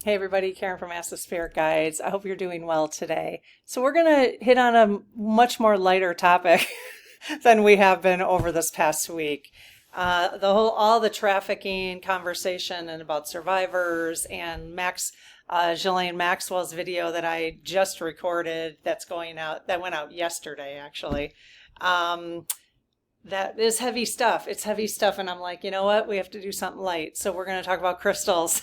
Hey everybody, Karen from Ask the Spirit Guides. I hope you're doing well today. So we're going to hit on a much more lighter topic than we have been over this past week. All the trafficking conversation and about survivors and Ghislaine Maxwell's video that I just recorded that's going out, that went out yesterday actually. That is heavy stuff. It's heavy stuff. And I'm like, you know what? We have to do something light. So we're going to talk about crystals.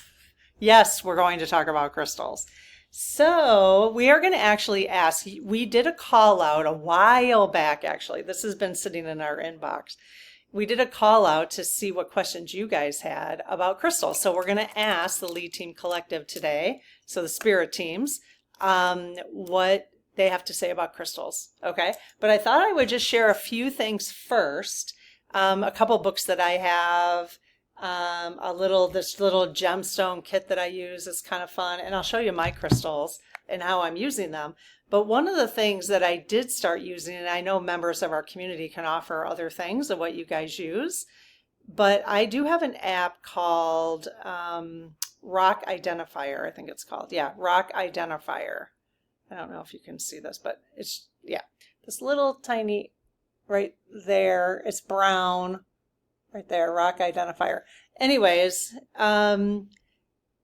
Yes, we're going to talk about crystals. So we are going to actually ask, we did a call out a while back, actually. This has been sitting in our inbox. We did a call out to see what questions you guys had about crystals. So we're going to ask the Lead Team Collective today, so the spirit teams, what they have to say about crystals. Okay. But I thought I would just share a few things first. A couple books that I have. This little gemstone kit that I use is kind of fun, and I'll show you my crystals and how I'm using them. But one of the things that I did start using, and I know members of our community can offer other things of what you guys use, but I do have an app called Rock Identifier, I think it's called. Yeah, Rock Identifier. I don't know if you can see this, but it's, yeah, this little tiny, right there, it's brown. Right there, Rock Identifier. Anyways,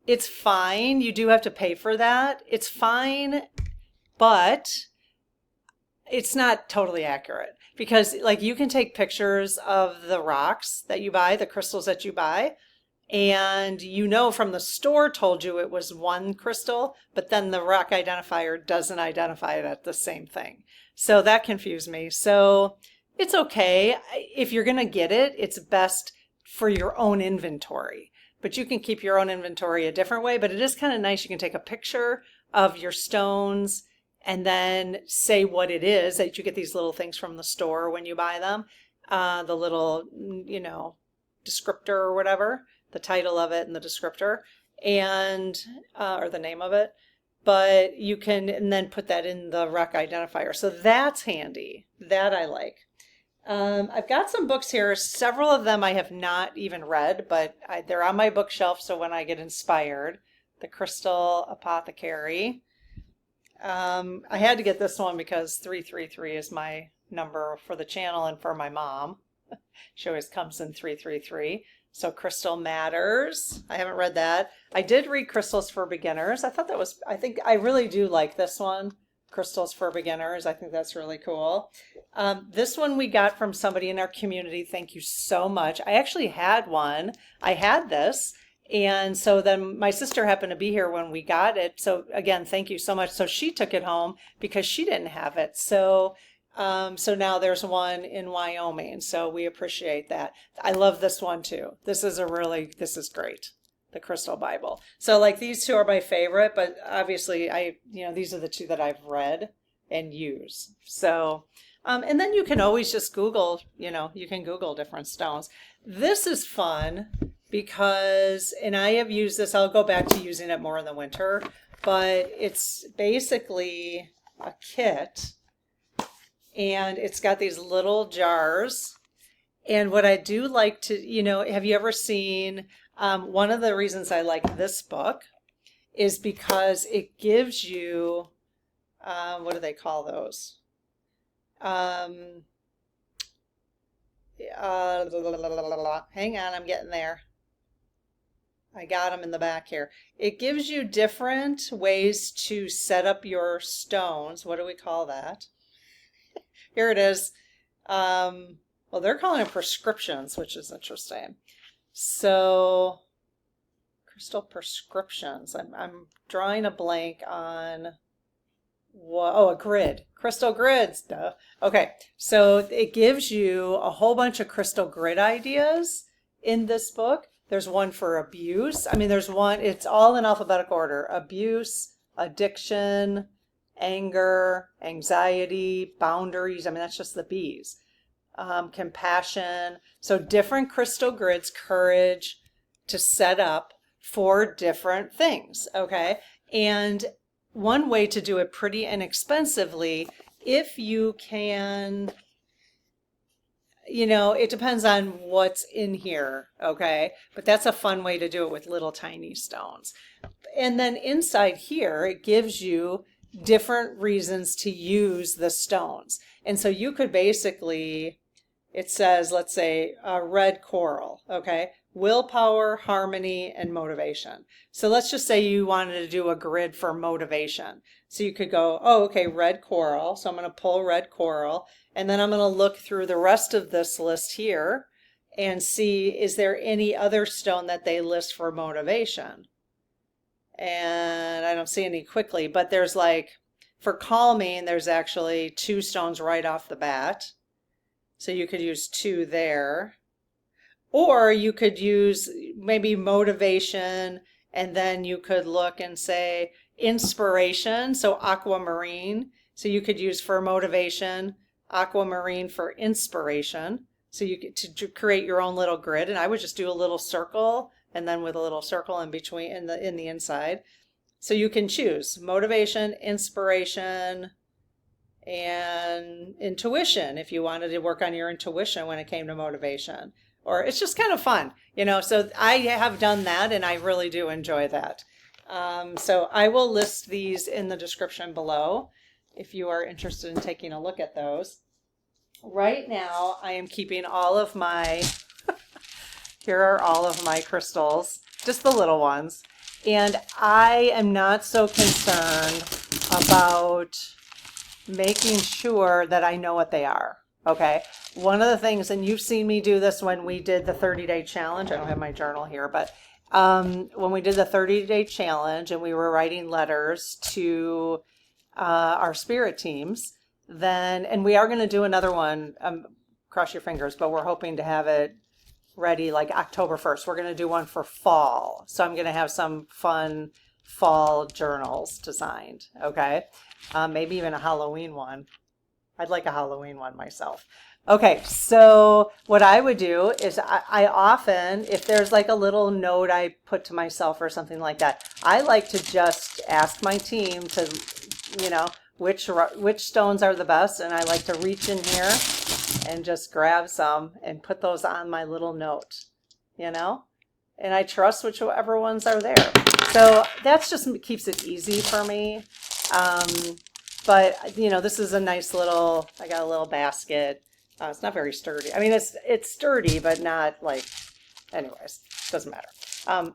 it's fine. You do have to pay for that. It's fine, but it's not totally accurate because like you can take pictures of the rocks that you buy, the crystals that you buy, and you know from the store told you it was one crystal, but then the Rock Identifier doesn't identify it as the same thing. So that confused me. So it's okay. If you're going to get it, it's best for your own inventory. But you can keep your own inventory a different way. But it is kind of nice. You can take a picture of your stones and then say what it is, that you get these little things from the store when you buy them. The little, descriptor or whatever, the title of it and the descriptor, and or the name of it. But you can, and then put that in the Rock Identifier. So that's handy. That I like. I've got some books here. Several of them I have not even read, but they're on my bookshelf. So when I get inspired, the Crystal Apothecary. I had to get this one because 333 is my number for the channel and for my mom. She always comes in 333. So Crystal Matters. I haven't read that. I did read Crystals for Beginners. I think I really do like this one. Crystals for Beginners. I think that's really cool. This one we got from somebody in our community. Thank you so much. I actually had one. I had this. And so then my sister happened to be here when we got it. So again, thank you so much. So she took it home because she didn't have it. So now there's one in Wyoming. So we appreciate that. I love this one too. This is great. The Crystal Bible. So like these two are my favorite, but obviously these are the two that I've read and use. So, and then you can always just Google, you can Google different stones. This is fun because, and I have used this, I'll go back to using it more in the winter, but it's basically a kit and it's got these little jars. And what I do like to, have you ever seen, one of the reasons I like this book is because it gives you, what do they call those? Hang on, I'm getting there. I got them in the back here. It gives you different ways to set up your stones. What do we call that? Here it is. Well, they're calling it prescriptions, which is interesting. So, crystal prescriptions. I'm drawing a blank on a grid. Crystal grids, duh. Okay, so it gives you a whole bunch of crystal grid ideas in this book. There's one for abuse. There's one, it's all in alphabetical order. Abuse, addiction, anger, anxiety, boundaries. That's just the B's. Compassion. So different crystal grids, courage to set up for different things. Okay. And one way to do it pretty inexpensively, if you can, it depends on what's in here, okay? But that's a fun way to do it with little tiny stones. And then inside here, it gives you different reasons to use the stones. And so you could basically, it says, let's say, red coral, okay? Willpower, harmony, and motivation. So let's just say you wanted to do a grid for motivation. So you could go, oh, okay, red coral. So I'm going to pull red coral. And then I'm going to look through the rest of this list here and see, is there any other stone that they list for motivation? And I don't see any quickly, but there's like, for calming, there's actually 2 stones right off the bat. So you could use 2 there. Or you could use maybe motivation, and then you could look and say inspiration, so aquamarine. So you could use for motivation, aquamarine for inspiration. So you get to create your own little grid, and I would just do a little circle, and then with a little circle in between in the inside. So you can choose motivation, inspiration, and intuition if you wanted to work on your intuition when it came to motivation. Or it's just kind of fun, so I have done that and I really do enjoy that. So I will list these in the description below if you are interested in taking a look at those. Right now I am keeping all of my, here are all of my crystals, just the little ones. And I am not so concerned about making sure that I know what they are. Okay. One of the things, and you've seen me do this when we did the 30-day challenge. I don't have my journal here, but when we did the 30-day challenge and we were writing letters to our spirit teams, and we are going to do another one, cross your fingers, but we're hoping to have it ready like October 1st. We're going to do one for fall. So I'm going to have some fun fall journals designed. Okay. Maybe even a Halloween one. I'd like a Halloween one myself. Okay, so what I would do is I often, if there's like a little note I put to myself or something like that, I like to just ask my team to, which stones are the best, and I like to reach in here and just grab some and put those on my little note, and I trust whichever ones are there. So that's just keeps it easy for me. But, this is a nice little, I got a little basket. It's not very sturdy. I mean, it's sturdy, but not like, anyways, doesn't matter.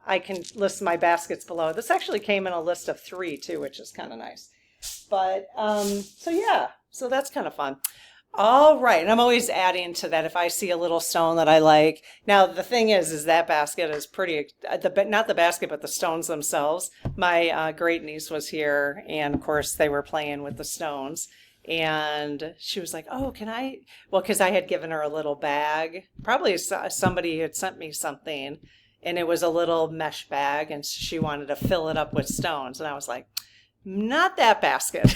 I can list my baskets below. This actually came in a list of 3 too, which is kind of nice. But, so yeah, so that's kind of fun. All right. And I'm always adding to that if I see a little stone that I like. Now, the thing is that basket is pretty, not the basket, but the stones themselves. My great niece was here, and of course they were playing with the stones. And she was like, oh, can I? Well, because I had given her a little bag. Probably somebody had sent me something, and it was a little mesh bag, and she wanted to fill it up with stones. And I was like, not that basket.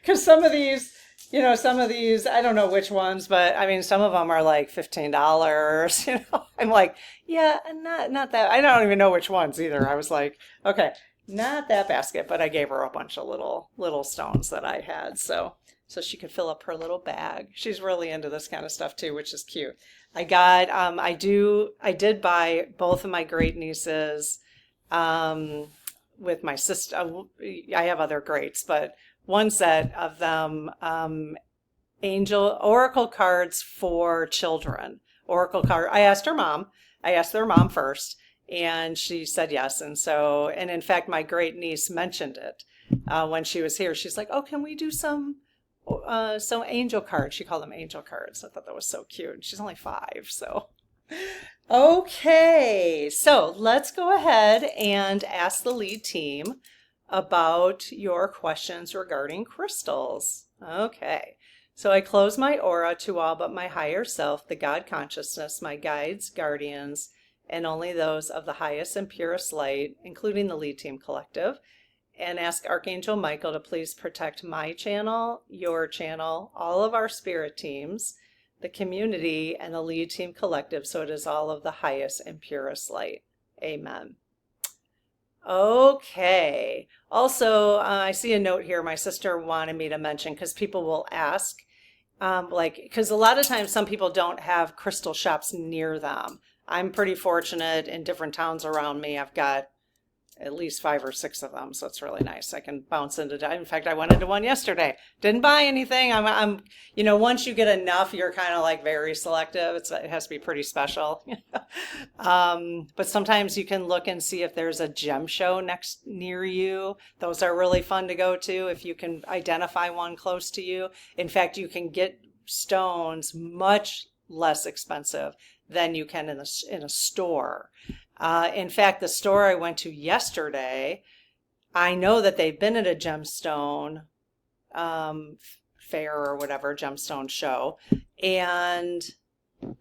Because some of these, I don't know which ones, but I mean, some of them are like $15, I'm like, yeah, not that. I don't even know which ones either. I was like, okay, not that basket, but I gave her a bunch of little stones that I had. So she could fill up her little bag. She's really into this kind of stuff too, which is cute. I got, I did buy both of my great nieces, with my sister. I have other greats, but one set of them, oracle cards for children. I asked their mom first, and she said yes. And in fact, my great niece mentioned it when she was here. She's like, oh, can we do some angel cards? She called them angel cards. I thought that was so cute. She's only 5, so. Okay, so let's go ahead and ask the lead team about your questions regarding crystals. Okay, so I close my aura to all but my higher self, the God consciousness, my guides, guardians, and only those of the highest and purest light, including the lead team collective, and ask Archangel Michael to please protect my channel, your channel, all of our spirit teams, the community, and the lead team collective, so it is all of the highest and purest light. Amen. Okay. Also, I see a note here my sister wanted me to mention, because people will ask Like, because a lot of times some people don't have crystal shops near them. I'm pretty fortunate in different towns around me. I've got at least 5 or 6 of them, so it's really nice. I can bounce into. In fact, I went into one yesterday. Didn't buy anything. Once you get enough, you're kind of like very selective. It has to be pretty special. But sometimes you can look and see if there's a gem show near you. Those are really fun to go to if you can identify one close to you. In fact, you can get stones much less expensive than you can in a store. In fact, the store I went to yesterday, I know that they've been at a gemstone fair or whatever, gemstone show, and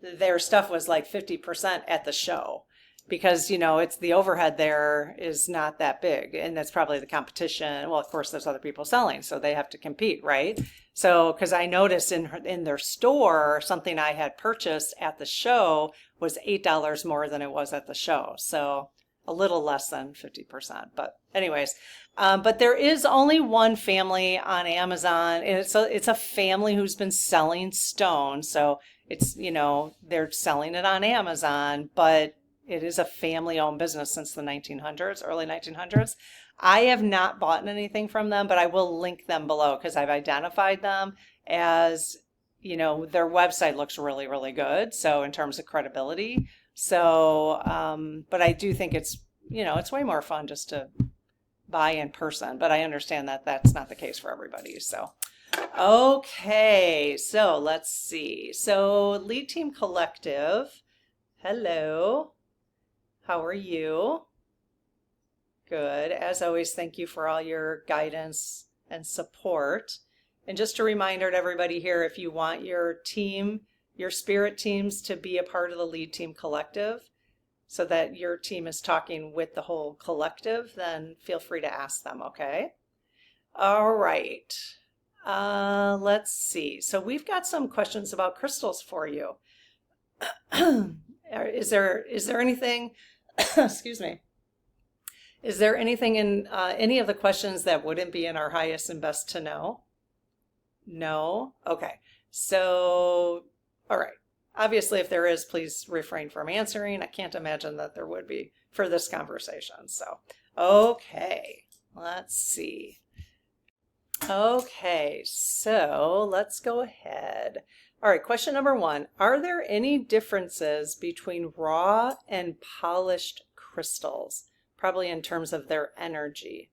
their stuff was like 50% at the show because, it's the overhead there is not that big, and that's probably the competition. Well, of course, there's other people selling, so they have to compete, right? So, because I noticed in their store, something I had purchased at the show was $8 more than it was at the show. So a little less than 50%. But anyways, but there is only one family on Amazon, and it's a family who's been selling stone. So it's, they're selling it on Amazon, but it is a family-owned business since the 1900s, early 1900s. I have not bought anything from them, but I will link them below because I've identified them as, their website looks really, really good. So in terms of credibility. So, but I do think it's way more fun just to buy in person, but I understand that that's not the case for everybody. So, okay. So let's see. So Lead Team Collective. Hello. How are you? Good. As always, thank you for all your guidance and support. And just a reminder to everybody here, if you want your team, your spirit teams to be a part of the Lead Team Collective so that your team is talking with the whole collective, then feel free to ask them, okay? All right. Let's see. So we've got some questions about crystals for you. Is there anything, excuse me, is there anything in any of the questions that wouldn't be in our highest and best to know? No? Okay. So, all right. Obviously, if there is, please refrain from answering. I can't imagine that there would be for this conversation. So, okay. Let's see. Okay, so let's go ahead. All right, question number 1. Are there any differences between raw and polished crystals? Probably in terms of their energy.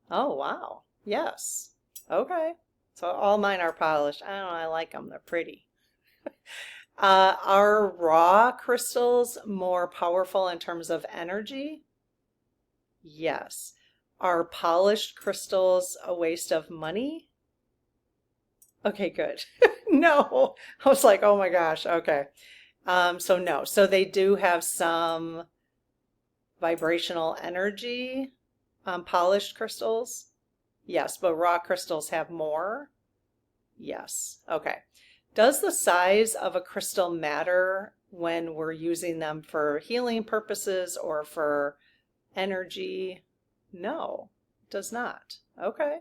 Oh, wow. Yes. Okay. So all mine are polished. I don't know. I like them. They're pretty. Are raw crystals more powerful in terms of energy? Yes. Are polished crystals a waste of money? Okay, good. No. I was like, oh my gosh. Okay. So no. So they do have some vibrational energy, polished crystals. Yes, but raw crystals have more? Yes. Okay. Does the size of a crystal matter when we're using them for healing purposes or for energy? No, it does not. Okay.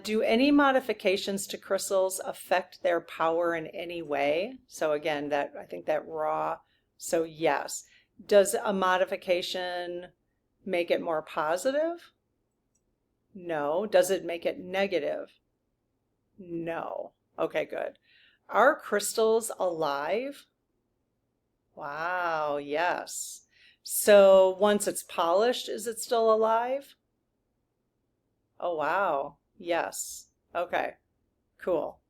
Do any modifications to crystals affect their power in any way? So again, I think that raw, so yes. Does a modification make it more positive? No. Does it make it negative? No. Okay, good. Are crystals alive? Wow, yes. So once it's polished, is it still alive? Oh, wow. Yes. Okay, cool.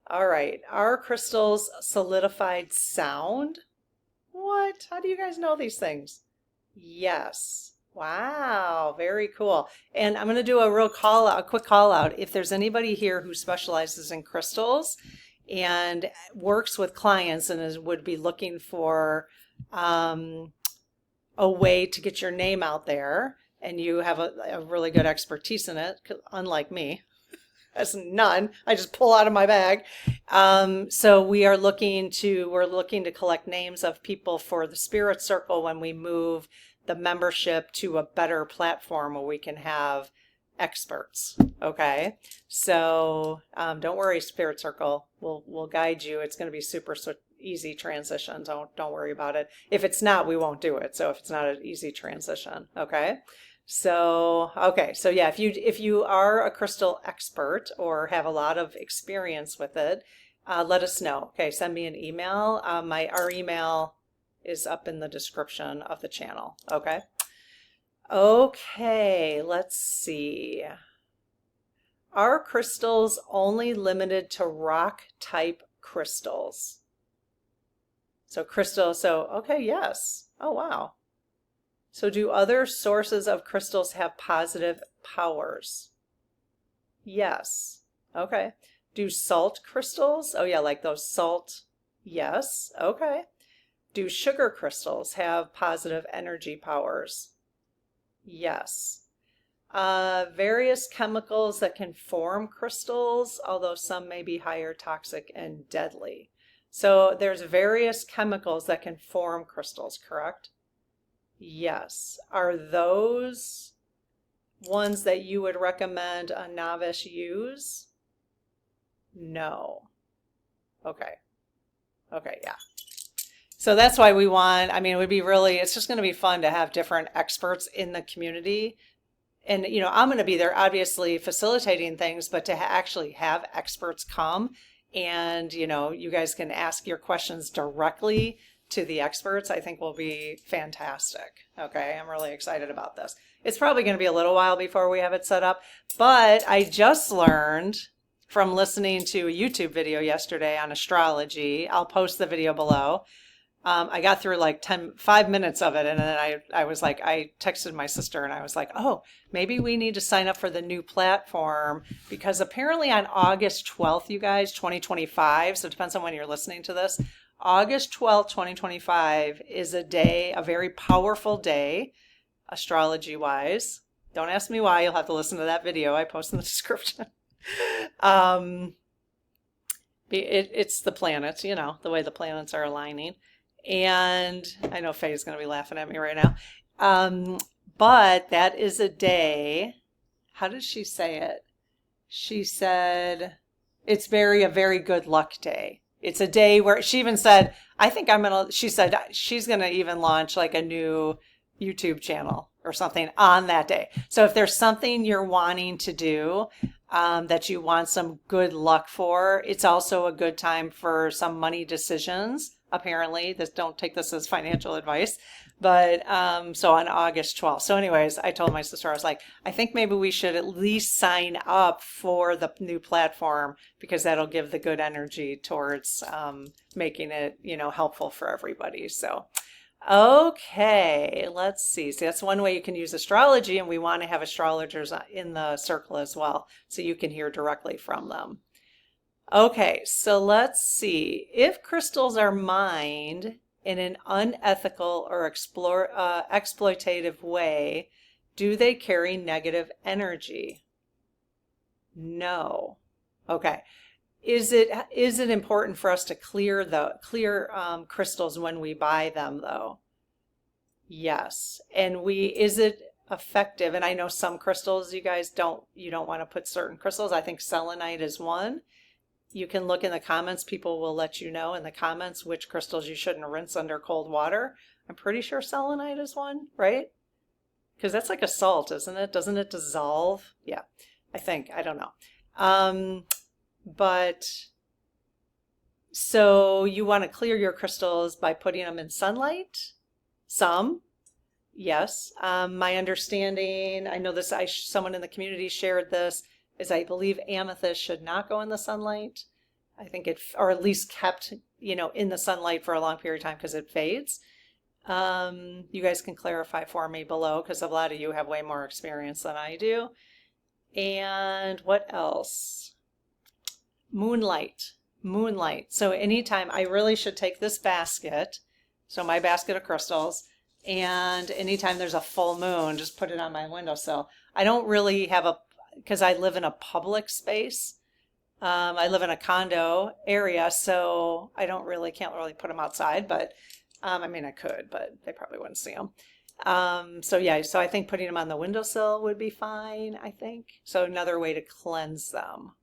All right. Are crystals solidified sound? What? How do you guys know these things? Yes. Wow, very cool. And I'm going to do a quick call out. If there's anybody here who specializes in crystals and works with clients and would be looking for a way to get your name out there, and you have a really good expertise in it, unlike me, as none, I just pull out of my bag. So we're looking to collect names of people for the Spirit Circle when we move the membership to a better platform where we can have experts. Okay, so don't worry, Spirit Circle. We'll guide you. It's going to be super easy transition. Don't worry about it. If it's not, we won't do it. So if it's not an easy transition, okay. So yeah, if you are a crystal expert or have a lot of experience with it, let us know. Okay, send me an email. Our email is up in the description of the channel. Okay. Okay, let's see. Are crystals only limited to rock type crystals? So okay, yes. Oh, wow. So do other sources of crystals have positive powers? Yes. Okay. Do salt crystals? Oh yeah, like those salt. Yes. Okay. Do sugar crystals have positive energy powers? Yes. Various chemicals that can form crystals, although some may be higher toxic and deadly. So there's various chemicals that can form crystals, correct? Yes. Are those ones that you would recommend a novice use? No. Okay. Okay, yeah. So that's why we want, it would be it's just going to be fun to have different experts in the community. And, I'm going to be there obviously facilitating things, but to actually have experts come and, you guys can ask your questions directly to the experts, I think will be fantastic. Okay, I'm really excited about this. It's probably going to be a little while before we have it set up, but I just learned from listening to a YouTube video yesterday on astrology. I'll post the video below. I got through like 5 minutes of it, and then I was like, I texted my sister and I was like, oh, maybe we need to sign up for the new platform, because apparently on August 12th, you guys, 2025, so it depends on when you're listening to this, August 12th, 2025 is a very powerful day, astrology-wise. Don't ask me why, you'll have to listen to that video I post in the description. It's the planets, the way the planets are aligning. And I know Faye's going to be laughing at me right now. But that is a day, how did she say it? She said, it's a very good luck day. It's a day where she even said, she said she's going to even launch like a new YouTube channel or something on that day. So if there's something you're wanting to do, that you want some good luck for, it's also a good time for some money decisions. Apparently, don't take this as financial advice, but so on August 12th. So anyways, I told my sister, I was like, I think maybe we should at least sign up for the new platform, because that'll give the good energy towards making it, helpful for everybody. So, okay, let's see. So that's one way you can use astrology, and we want to have astrologers in the circle as well, so you can hear directly from them. Okay, so let's see. If crystals are mined in an unethical or exploitative way, do they carry negative energy? No. Okay. Is it important for us to clear crystals when we buy them, though? Yes. And is it effective? And I know some crystals you don't want to put certain crystals. I think selenite is one. You can look in the comments. People will let you know in the comments which crystals you shouldn't rinse under cold water. I'm pretty sure selenite is one, right? Because that's like a salt, isn't it? Doesn't it dissolve? Yeah, I think. I don't know. But so you want to clear your crystals by putting them in sunlight? Some, yes. My understanding, I know this, someone in the community shared this, is I believe amethyst should not go in the sunlight. I think or at least kept, in the sunlight for a long period of time, because it fades. You guys can clarify for me below, because a lot of you have way more experience than I do. And what else? Moonlight. So anytime, I really should take this basket, so my basket of crystals, and anytime there's a full moon, just put it on my windowsill. I don't really have because I live in a public space. I live in a condo area, so I can't really put them outside, but I could, but they probably wouldn't see them. So yeah, so I think putting them on the windowsill would be fine, I think. So another way to cleanse them.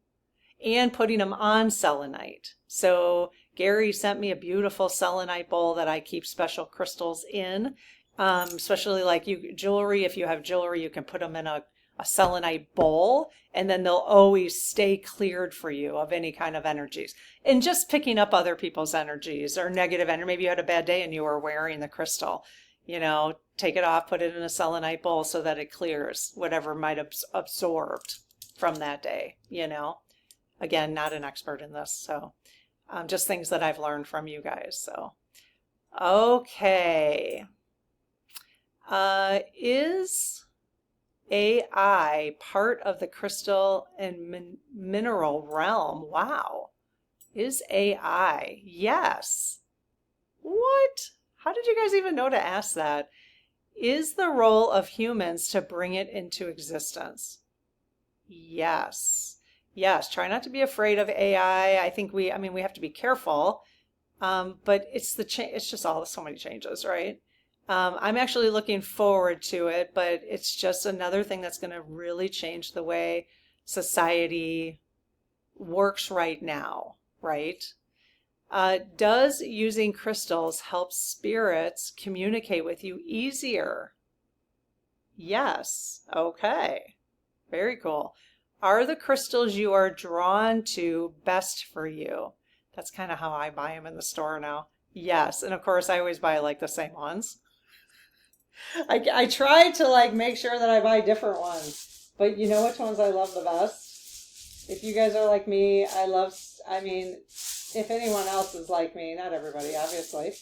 And putting them on selenite. So Gary sent me a beautiful selenite bowl that I keep special crystals in. Especially like jewelry. If you have jewelry, you can put them in a selenite bowl, and then they'll always stay cleared for you of any kind of energies. And just picking up other people's energies or negative energy. Maybe you had a bad day and you were wearing the crystal. Take it off, put it in a selenite bowl so that it clears whatever might have absorbed from that day. Again, not an expert in this, so just things that I've learned from you guys. So, okay. Is AI part of the crystal and mineral realm? Wow. Is AI? Yes. What? How did you guys even know to ask that? Is the role of humans to bring it into existence? Yes. Yes, try not to be afraid of AI. I think we have to be careful, but it's just so many changes, right? I'm actually looking forward to it, but it's just another thing that's going to really change the way society works right now, right? Does using crystals help spirits communicate with you easier? Yes. Okay. Very cool. Are the crystals you are drawn to best for you? That's kind of how I buy them in the store now. Yes. And of course, I always buy like the same ones. I try to like make sure that I buy different ones. But you know which ones I love the best? If you guys are like me, if anyone else is like me, not everybody, obviously,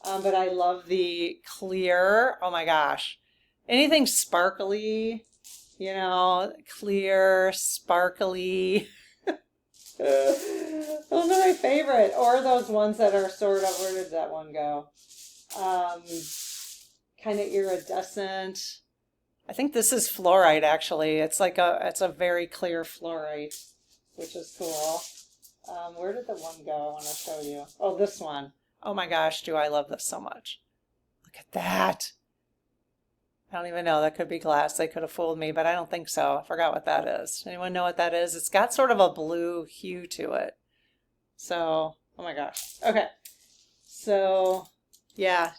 but I love the clear, oh my gosh, anything sparkly, clear, sparkly. Those are my favorite. Or those ones that are sort of, where did that one go? Kind of iridescent. I think this is fluorite, actually. It's a very clear fluorite, which is cool. Where did the one go? I want to show you. Oh, this one. Oh my gosh, do I love this so much. Look at that. I don't even know. That could be glass. They could have fooled me, but I don't think so. I forgot what that is. Anyone know what that is? It's got sort of a blue hue to it. So, oh my gosh. Okay. So, yeah.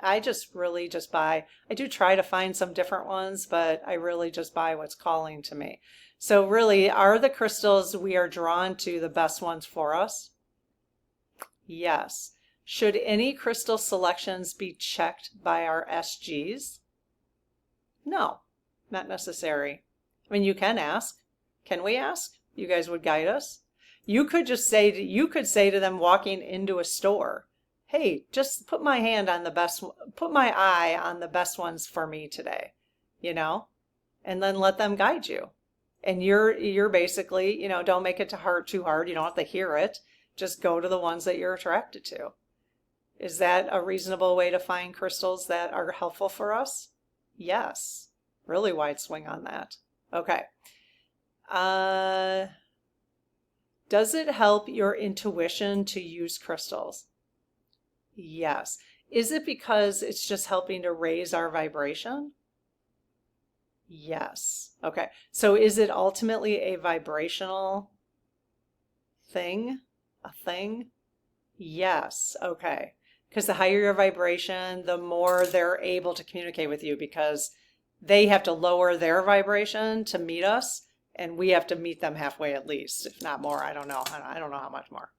I just really just buy. I do try to find some different ones, but I really just buy what's calling to me. So really, are the crystals we are drawn to the best ones for us? Yes. Should any crystal selections be checked by our SGs? No, not necessary. You can ask. Can we ask? You guys would guide us. You could say to them walking into a store, hey, just put my eye on the best ones for me today, and then let them guide you. And you're basically, don't make it too hard. You don't have to hear it. Just go to the ones that you're attracted to. Is that a reasonable way to find crystals that are helpful for us? Yes. Really wide swing on that. Okay. Does it help your intuition to use crystals? Yes. Is it because it's just helping to raise our vibration? Yes. Okay. So is it ultimately a vibrational thing? A thing? Yes. Okay. Because the higher your vibration, the more they're able to communicate with you, because they have to lower their vibration to meet us, and we have to meet them halfway at least, if not more. I don't know. I don't know how much more.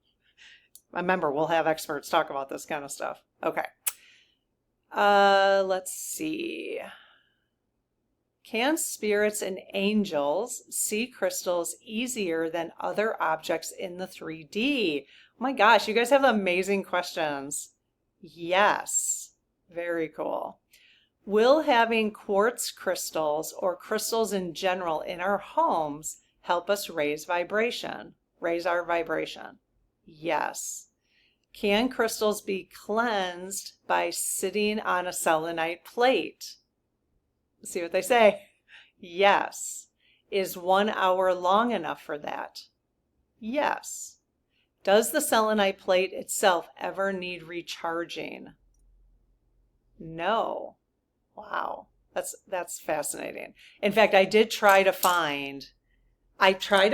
Remember, we'll have experts talk about this kind of stuff. Okay. Let's see. Can spirits and angels see crystals easier than other objects in the 3D? Oh my gosh, you guys have amazing questions. Yes. Very cool. Will having quartz crystals or crystals in general in our homes help us raise our vibration? Yes. Can crystals be cleansed by sitting on a selenite plate? Let's see what they say. Yes. Is 1 hour long enough for that? Yes. Does the selenite plate itself ever need recharging? No. Wow. That's fascinating. In fact, I tried to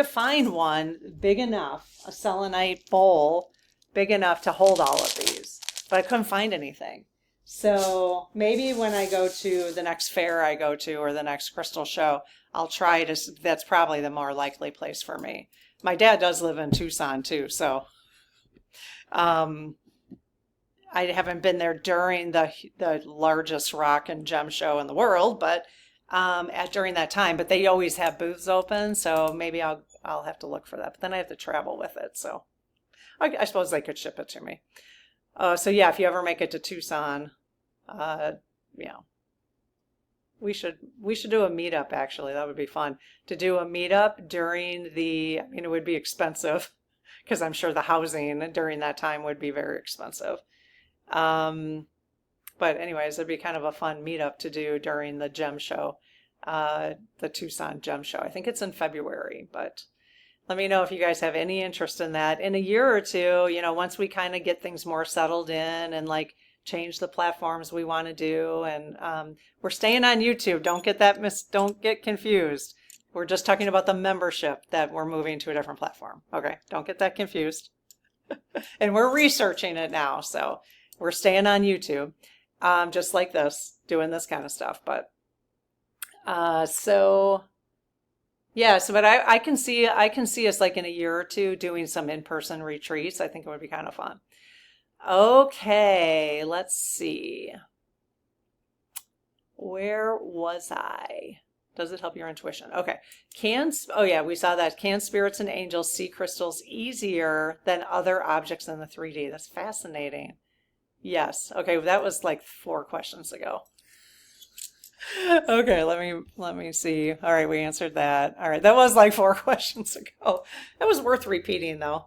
find one big enough, a selenite bowl big enough to hold all of these, but I couldn't find anything. So maybe when I go to the next fair I go to or the next crystal show, I'll try to, that's probably the more likely place for me. My dad does live in Tucson too, so um, I haven't been there during the largest rock and gem show in the world, but during that time. But they always have booths open, so maybe I'll have to look for that. But then I have to travel with it, so I suppose they could ship it to me. So yeah, if you ever make it to Tucson, you know, we should do a meetup. Actually, that would be fun to do a meetup during the. I mean, it would be expensive because I'm sure the housing during that time would be very expensive. Um, but anyways, it'd be kind of a fun meetup to do during the gem show, the Tucson Gem Show. I think it's in February, but let me know if you guys have any interest in that. In a year or two, once we kind of get things more settled in and like change the platforms we want to do, and we're staying on YouTube. Don't get confused. We're just talking about the membership that we're moving to a different platform. Okay, don't get that confused. And we're researching it now, so we're staying on YouTube, just like this, doing this kind of stuff. But so yeah, but I can see us like in a year or two doing some in-person retreats. I think it would be kind of fun. Okay, let's see. Where was I? Does it help your intuition? Okay. Oh yeah, we saw that. Can spirits and angels see crystals easier than other objects in the 3D? That's fascinating. Yes. Okay, that was like 4 questions ago. Okay, let me see. All right, we answered that. All right, that was like 4 questions ago. That was worth repeating though.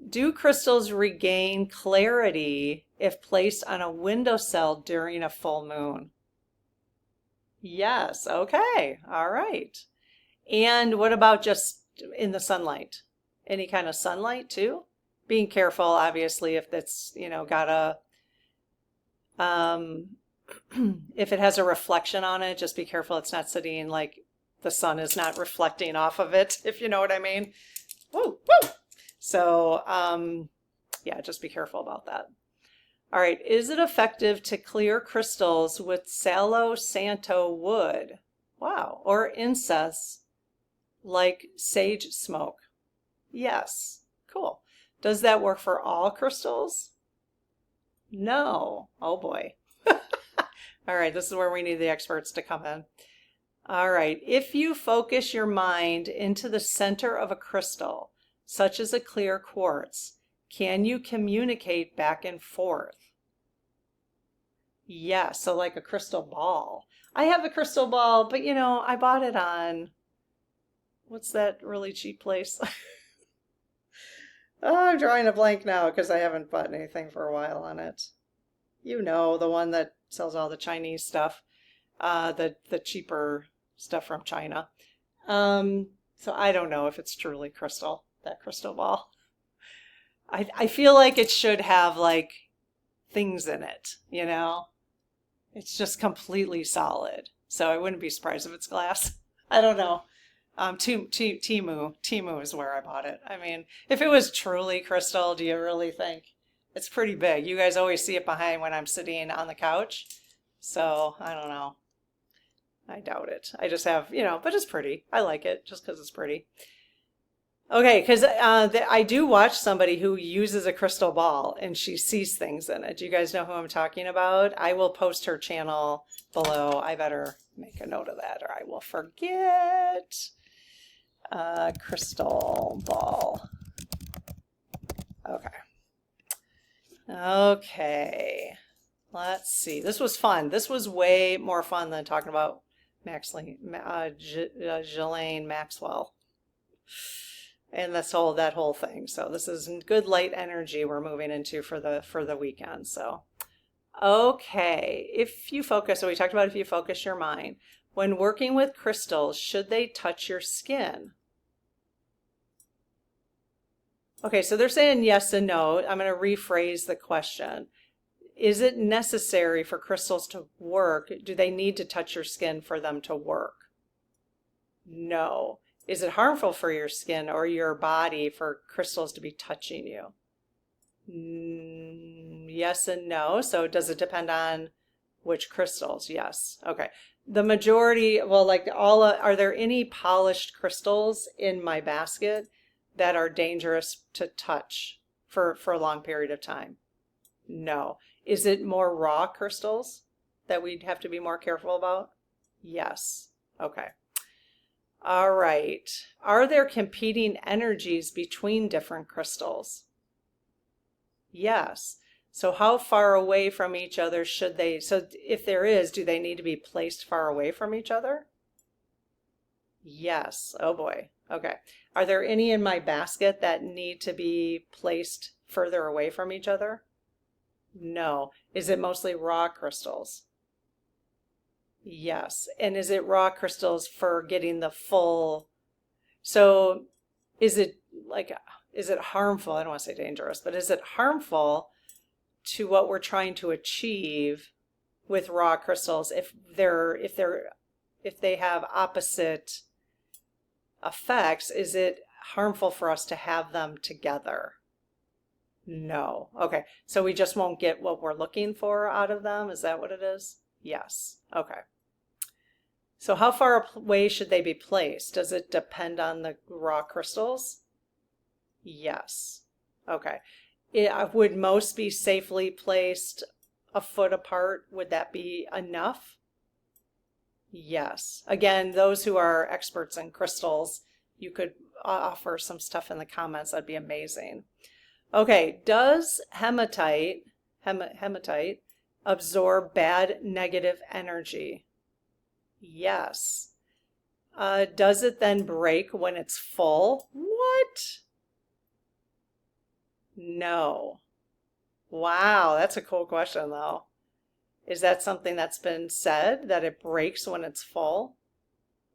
Do crystals regain clarity if placed on a windowsill during a full moon? Yes. Okay. All right. And what about just in the sunlight? Any kind of sunlight too? Being careful, obviously, if that's, got if it has a reflection on it, just be careful it's not sitting like the sun is not reflecting off of it, if you know what I mean. Woo, woo. So, yeah, just be careful about that. All right, is it effective to clear crystals with Salo Santo wood? Wow, or incense like sage smoke? Yes, cool. Does that work for all crystals? No. Oh boy. All right, this is where we need the experts to come in. All right, if you focus your mind into the center of a crystal, such as a clear quartz, can you communicate back and forth? Yeah, so like a crystal ball. I have a crystal ball, but I bought it on, what's that really cheap place? Oh, I'm drawing a blank now because I haven't bought anything for a while on it. The one that sells all the Chinese stuff, the cheaper stuff from China. So I don't know if it's truly crystal, that crystal ball. I feel like it should have like things in it, It's just completely solid. So I wouldn't be surprised if it's glass. I don't know. Temu is where I bought it. I mean, if it was truly crystal, do you really think? It's pretty big. You guys always see it behind when I'm sitting on the couch. So I don't know. I doubt it. I just have, but it's pretty. I like it just because it's pretty. Okay, because I do watch somebody who uses a crystal ball and she sees things in it. Do you guys know who I'm talking about? I will post her channel below. I better make a note of that or I will forget. Crystal ball. Okay. Okay. Let's see. This was fun. This was way more fun than talking about Ghislaine Maxwell. And that whole thing. So this is good light energy we're moving into for the weekend. So, okay. So we talked about if you focus your mind. When working with crystals, should they touch your skin? Okay, so they're saying yes and no. I'm going to rephrase the question. is it necessary for crystals to work? Do they need to touch your skin for them to work? No. Is it harmful for your skin or your body for crystals to be touching you? Yes and no. So does it depend on which crystals? Yes. Okay. The majority, well, like are there any polished crystals in my basket that are dangerous to touch for a long period of time? No. Is it more raw crystals that we'd have to be more careful about? Yes. Okay. All right. Are there competing energies between different crystals? Yes. So how far away from each other should they, so if there is, do they need to be placed far away from each other? Yes. Oh boy. Okay. Are there any in my basket that need to be placed further away from each other? No. Is it mostly raw crystals? Yes. And is it raw crystals for getting the full, so is it harmful? I don't want to say dangerous, but is it harmful to what we're trying to achieve with raw crystals if they have opposite effects? Is it harmful for us to have them together? No. Okay. So we just won't get what we're looking for out of them? Is that what it is? Yes. Okay. So how far away should they be placed? Does it depend on the raw crystals? Yes. Okay. Would most be safely placed a foot apart? Would that be enough? Yes. Again, those who are experts in crystals, you could offer some stuff in the comments. That'd be amazing. Okay. Does hematite absorb bad negative energy? Yes. Does it then break when it's full? What? No. Wow, that's a cool question though. Is that something that's been said, that it breaks when it's full?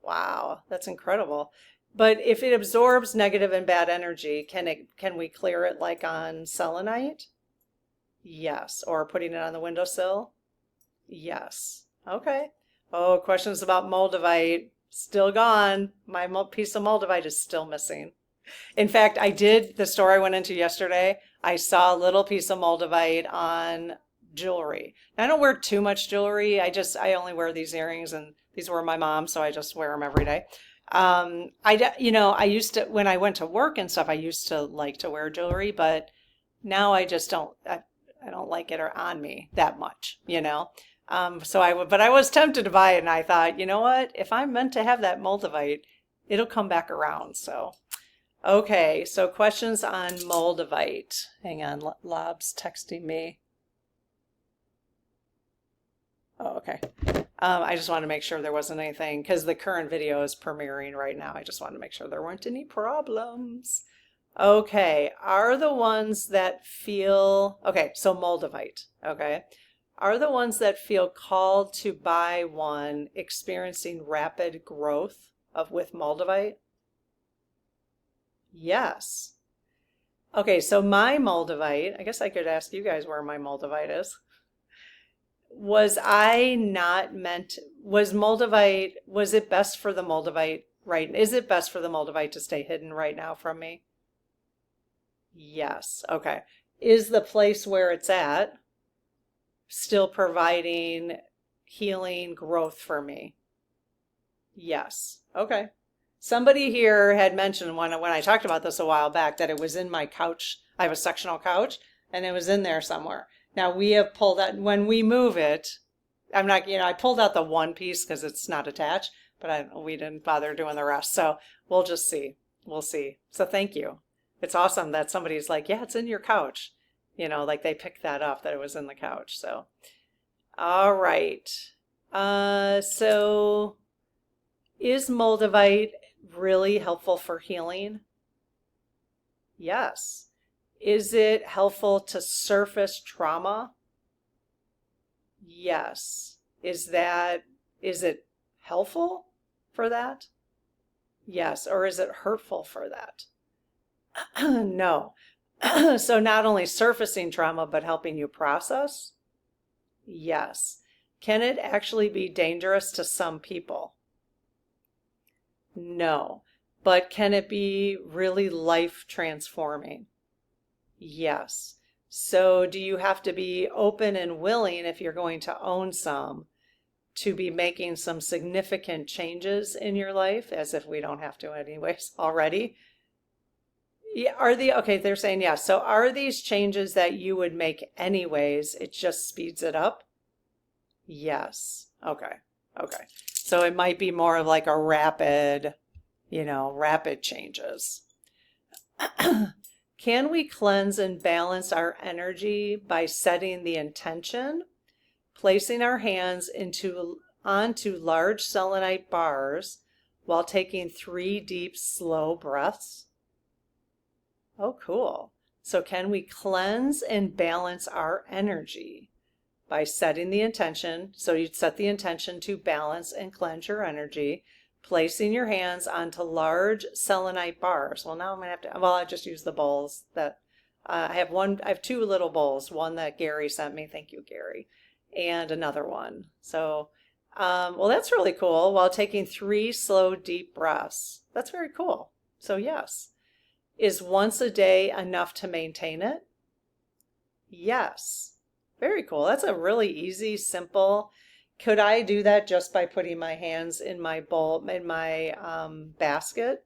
Wow, that's incredible. But if it absorbs negative and bad energy, can we clear it like on selenite? Yes. Or putting it on the windowsill? Yes. Okay. Oh, questions about Mulivite. Still gone. My piece of Mulivite is still missing. In fact, the store I went into yesterday, I saw a little piece of Mulivite on jewelry. Now, I don't wear too much jewelry. I only wear these earrings, and these were my mom's, so I just wear them every day. I used to, when I went to work and stuff, I used to like to wear jewelry, but now I just don't, I don't like it or on me that much, but I was tempted to buy it, and I thought, you know what? If I'm meant to have that Mulivite, it'll come back around. So, okay. So questions on Mulivite. Hang on. Lob's texting me. Oh, okay. I just wanted to make sure there wasn't anything because the current video is premiering right now. I just wanted to make sure there weren't any problems. Okay. Are the ones that feel, okay, so Mulivite, okay. Are the ones that feel called to buy one experiencing rapid growth with Mulivite? Yes. Okay, so my Mulivite, I guess I could ask you guys where my Mulivite is. Was it best for the Mulivite, right? Is it best for the Mulivite to stay hidden right now from me? Yes. Okay. Is the place where it's at still providing healing growth for me? Yes. Okay. Somebody here had mentioned when I talked about this a while back that it was in my couch. I have a sectional couch and it was in there somewhere. Now we have pulled out, when we move it, I pulled out the one piece because it's not attached, but we didn't bother doing the rest. So we'll just see. We'll see. So thank you. It's awesome that somebody's like, yeah, it's in your couch. Like they picked that up, that it was in the couch. So, all right. So is Mulivite really helpful for healing? Yes. Is it helpful to surface trauma? Yes. Is it helpful for that? Yes. Or is it hurtful for that? No. So not only surfacing trauma, but helping you process? Yes. Can it actually be dangerous to some people? No. But can it be really life transforming? Yes. So do you have to be open and willing, if you're going to own some, to be making some significant changes in your life, as if we don't have to anyways already? Yeah, okay, they're saying yes. So are these changes that you would make anyways, it just speeds it up? Yes. Okay. Okay. So it might be more of like a rapid, rapid changes. Can we cleanse and balance our energy by setting the intention, placing our hands onto large selenite bars while taking 3 deep, slow breaths? Oh, cool. So can we cleanse and balance our energy by setting the intention? So you'd set the intention to balance and cleanse your energy, placing your hands onto large selenite bars. Well, now I'm gonna have to, I just use the bowls that I have 2 little bowls, one that Gary sent me. Thank you, Gary. And another one. So, well, that's really cool. While taking 3 slow, deep breaths. That's very cool. So yes. Is once a day enough to maintain it? Yes. Very cool. That's a really easy, simple. Could I do that just by putting my hands in my bowl, in my basket?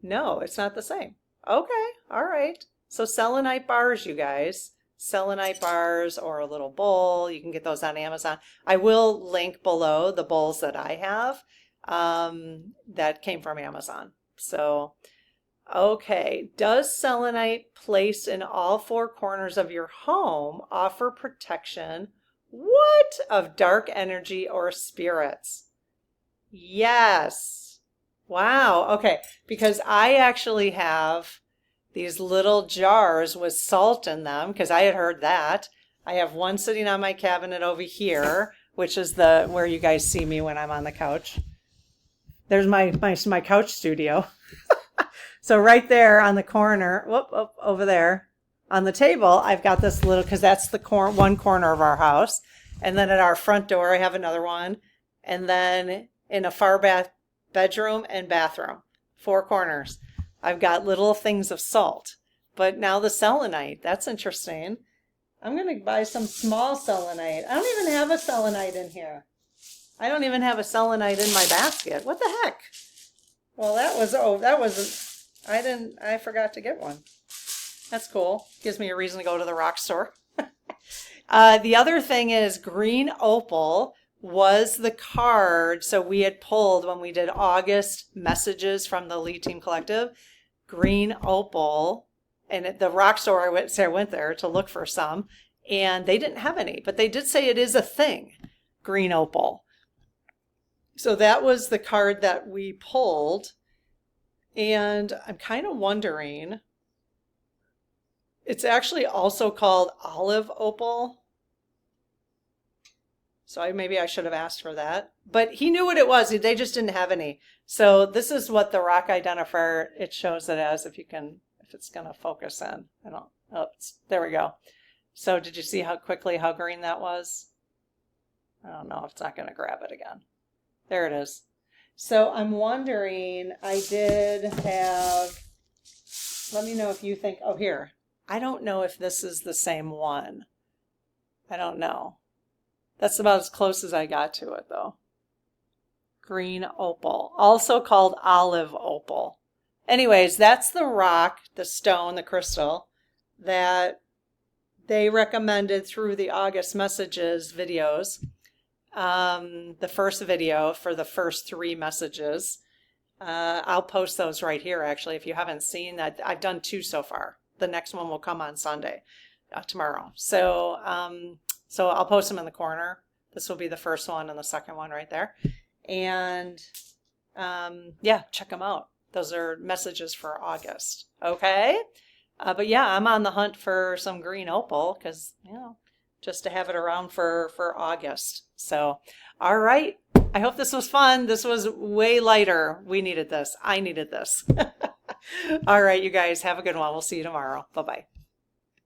No, it's not the same. Okay. All right. So selenite bars, you guys. Selenite bars or a little bowl. You can get those on Amazon. I will link below the bowls that I have that came from Amazon. So, okay. Does selenite placed in all 4 corners of your home offer protection? What? Of dark energy or spirits? Yes. Wow. Okay. Because I actually have these little jars with salt in them, because I had heard that. I have one sitting on my cabinet over here, which is where you guys see me when I'm on the couch. There's my couch studio. So right there on the corner, over there on the table, I've got this little, because that's the one corner of our house. And then at our front door, I have another one. And then in a far bedroom and bathroom, 4 corners, I've got little things of salt. But now the selenite, that's interesting. I'm going to buy some small selenite. I don't even have a selenite in here. I don't even have a selenite in my basket. What the heck? Well, I forgot to get one. That's cool. Gives me a reason to go to the rock store. The other thing is green opal was the card. So we had pulled when we did August messages from the Lead Team Collective, green opal. And at the rock store, I went there to look for some, and they didn't have any, but they did say it is a thing, green opal. So that was the card that we pulled. And I'm kind of wondering, it's actually also called olive opal. So maybe I should have asked for that. But he knew what it was. They just didn't have any. So this is what the rock identifier, it shows it as, if it's going to focus in. There we go. So did you see how green that was? I don't know if it's not going to grab it again. There it is. So I'm wondering, I did have, let me know if you think, oh, here. I don't know if this is the same one. I don't know. That's about as close as I got to it, though. Green opal, also called olive opal. Anyways, that's the rock, the stone, the crystal that they recommended through the August messages videos. The first video for the first 3 messages. I'll post those right here, actually, if you haven't seen that. I've done 2 so far. The next one will come on Sunday, tomorrow. So I'll post them in the corner. This will be the first one and the second one right there. And yeah, check them out. Those are messages for August. Okay. But yeah, I'm on the hunt for some green opal because, just to have it around for August. So, all right. I hope this was fun. This was way lighter. We needed this. I needed this. All right, you guys, have a good one. We'll see you tomorrow. Bye-bye.